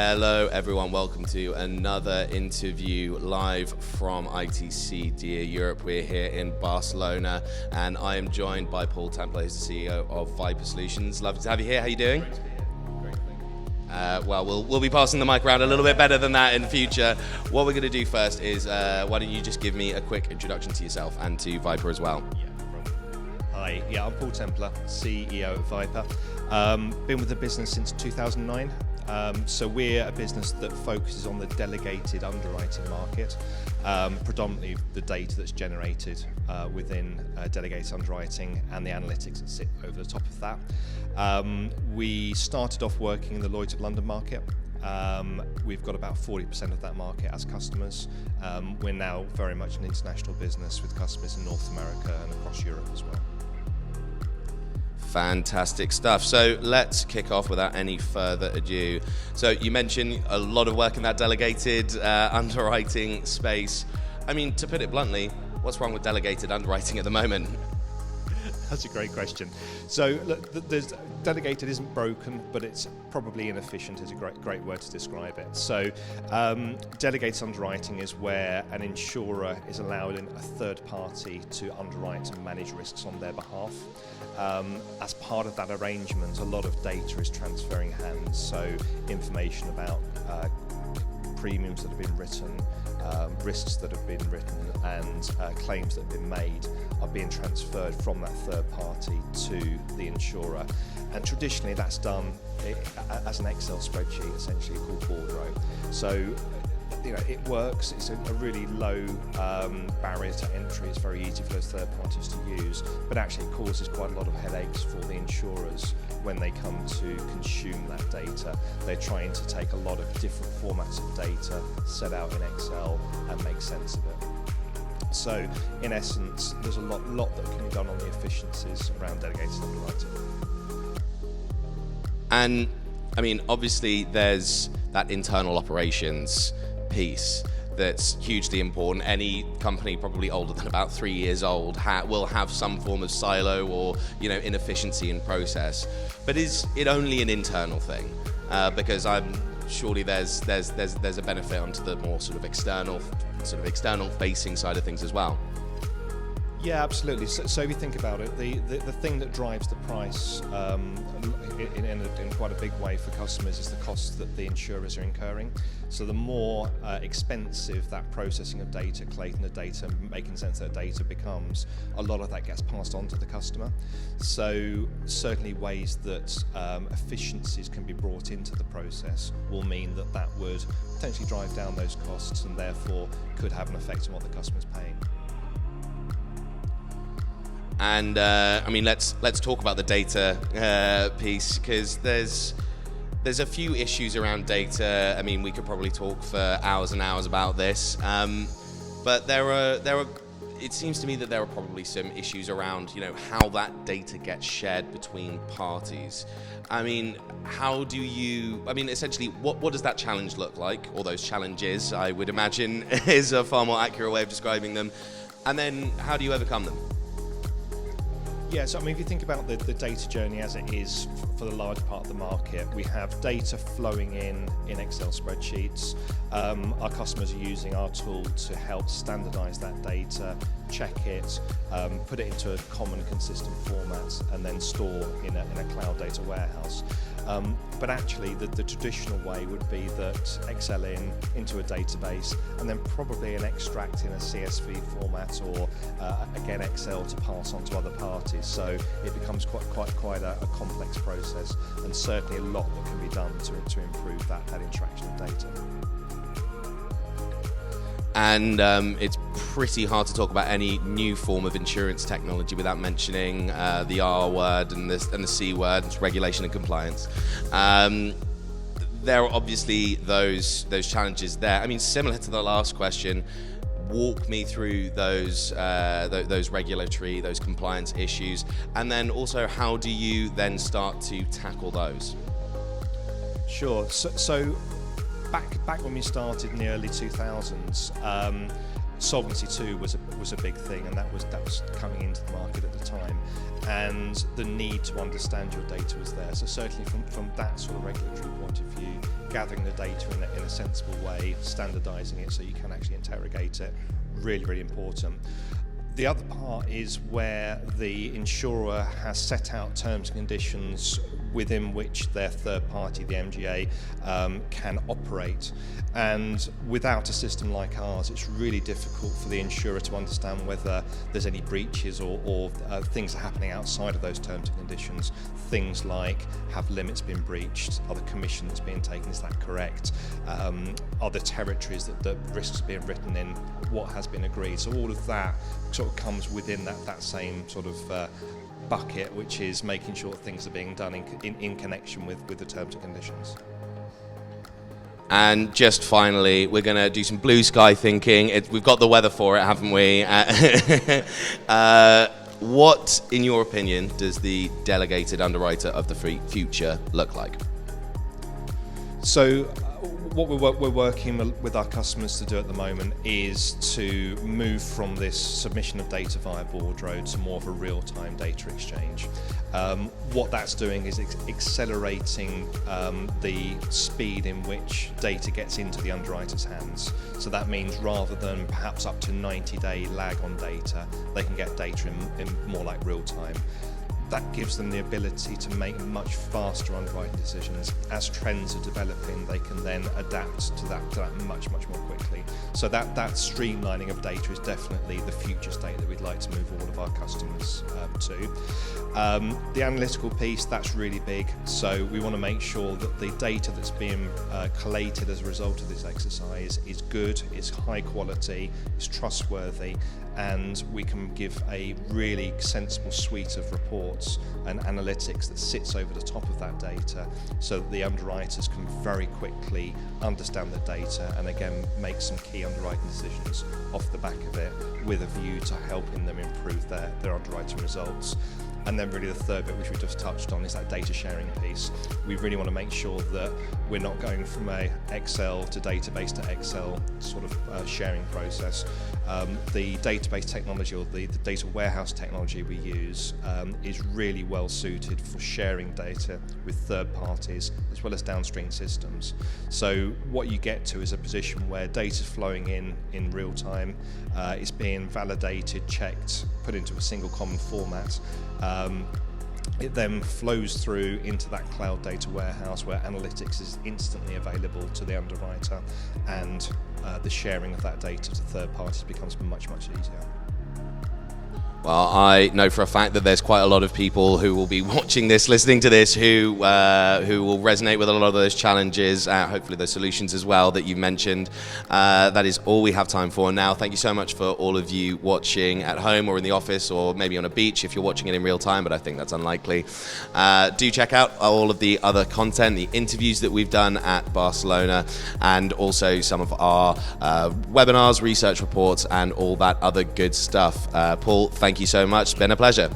Hello everyone, welcome to another interview live from ITC Dear Europe. We're here in Barcelona and I am joined by Paul Templar, who's the CEO of VIPR Solutions. Lovely to have you here. How are you doing? Great to be here. Great, thank you. Well, we'll be passing the mic around a little bit better than that in the future. What we're going to do first is, why don't you just give me a quick introduction to yourself and to VIPR as well. Yeah, no problem. Hi, I'm Paul Templar, CEO of VIPR. Been with the business since 2009. So we're a business that focuses on the delegated underwriting market, predominantly the data that's generated within delegated underwriting and the analytics that sit over the top of that. We started off working in the Lloyd's of London market. We've got about 40% of that market as customers. We're now very much an international business with customers in North America and across Europe as well. Fantastic stuff. So let's kick off without any further ado. So you mentioned a lot of work in that delegated underwriting space. I mean, to put it bluntly, what's wrong with delegated underwriting at the moment? That's a great question. So look, delegated isn't broken, but it's probably inefficient is a great word to describe it. So delegated underwriting is where an insurer is allowed in a third party to underwrite and manage risks on their behalf. As part of that arrangement, a lot of data is transferring hands, so information about premiums that have been written, risks that have been written, and claims that have been made are being transferred from that third party to the insurer. And traditionally that's done as an Excel spreadsheet, essentially called bordereau. So it works. It's a really low barrier to entry. It's very easy for those third parties to use, but actually it causes quite a lot of headaches for the insurers when they come to consume that data. They're trying to take a lot of different formats of data, set out in Excel, and make sense of it. So in essence, there's a lot that can be done on the efficiencies around delegated underwriting. And I mean, obviously there's that internal operations piece that's hugely important. Any company probably older than about 3 years old will have some form of silo or inefficiency in process. But is it only an internal thing? Because surely there's a benefit onto the more sort of external facing side of things as well. Yeah, absolutely. So if you think about it, the thing that drives the price in quite a big way for customers is the costs that the insurers are incurring. So the more expensive that processing of data, collating the data, making sense of that data becomes, a lot of that gets passed on to the customer. So certainly ways that efficiencies can be brought into the process will mean that would potentially drive down those costs and therefore could have an effect on what the customer's paying. And I mean, let's talk about the data piece, because there's a few issues around data. I mean, we could probably talk for hours and hours about this, but there are. It seems to me that there are probably some issues around how that data gets shared between parties. I mean, essentially, what does that challenge look like? Or those challenges, I would imagine, is a far more accurate way of describing them. And then, how do you overcome them? Yeah, so I mean, if you think about the data journey as it is for the large part of the market, we have data flowing in Excel spreadsheets. Our customers are using our tool to help standardize that data, check it, put it into a common, consistent format, and then store in a cloud data warehouse. But actually, the traditional way would be that Excel into a database, and then probably an extract in a CSV format, or again Excel to pass on to other parties. So it becomes quite a complex process, and certainly a lot that can be done to improve that interaction of data. And it's pretty hard to talk about any new form of insurance technology without mentioning the R word and the C word, it's regulation and compliance. There are obviously those challenges there. I mean, similar to the last question, walk me through those regulatory, those compliance issues, and then also how do you then start to tackle those? Sure. So back when we started in the early 2000s, Solvency II was a big thing, and that was coming into the market at the time, and the need to understand your data was there. So certainly from that sort of regulatory point of view, gathering the data in a sensible way, standardising it so you can actually interrogate it, really, really important. The other part is where the insurer has set out terms and conditions within which their third party, the MGA, can operate. And without a system like ours, it's really difficult for the insurer to understand whether there's any breaches or things are happening outside of those terms and conditions. Things like, have limits been breached? Are the commissions being taken? Is that correct? Are the territories that risks are being written in? What has been agreed? So all of that sort of comes within that same sort of bucket, which is making sure things are being done in connection with the terms and conditions. And just finally, we're going to do some blue sky thinking. We've got the weather for it, haven't we? What, in your opinion, does the delegated underwriter of the future look like? So what we're working with our customers to do at the moment is to move from this submission of data via Boardroad to more of a real-time data exchange. What that's doing is accelerating the speed in which data gets into the underwriter's hands. So that means rather than perhaps up to 90-day lag on data, they can get data in more like real time. That gives them the ability to make much faster underwriting decisions. As trends are developing, they can then adapt to that much more quickly. So that streamlining of data is definitely the future state that we'd like to move all of our customers to. The analytical piece, that's really big. So we want to make sure that the data that's being collated as a result of this exercise is good, is high quality, is trustworthy, and we can give a really sensible suite of reports and analytics that sits over the top of that data so that the underwriters can very quickly understand the data and again make some key underwriting decisions off the back of it with a view to helping them improve their underwriting results. And then really the third bit, which we just touched on, is that data sharing piece. We really want to make sure that we're not going from a Excel to database to Excel sort of sharing process. The database technology or the data warehouse technology we use is really well suited for sharing data with third parties as well as downstream systems. So what you get to is a position where data is flowing in real time, it's being validated, checked, put into a single common format. It then flows through into that cloud data warehouse where analytics is instantly available to the underwriter, and the sharing of that data to third parties becomes much easier. Well, I know for a fact that there's quite a lot of people who will be watching this, listening to this, who will resonate with a lot of those challenges, hopefully those solutions as well that you mentioned. That is all we have time for now. Thank you so much for all of you watching at home or in the office or maybe on a beach if you're watching it in real time, but I think that's unlikely. Do check out all of the other content, the interviews that we've done at Barcelona, and also some of our webinars, research reports, and all that other good stuff. Paul, thank you so much. It's been a pleasure.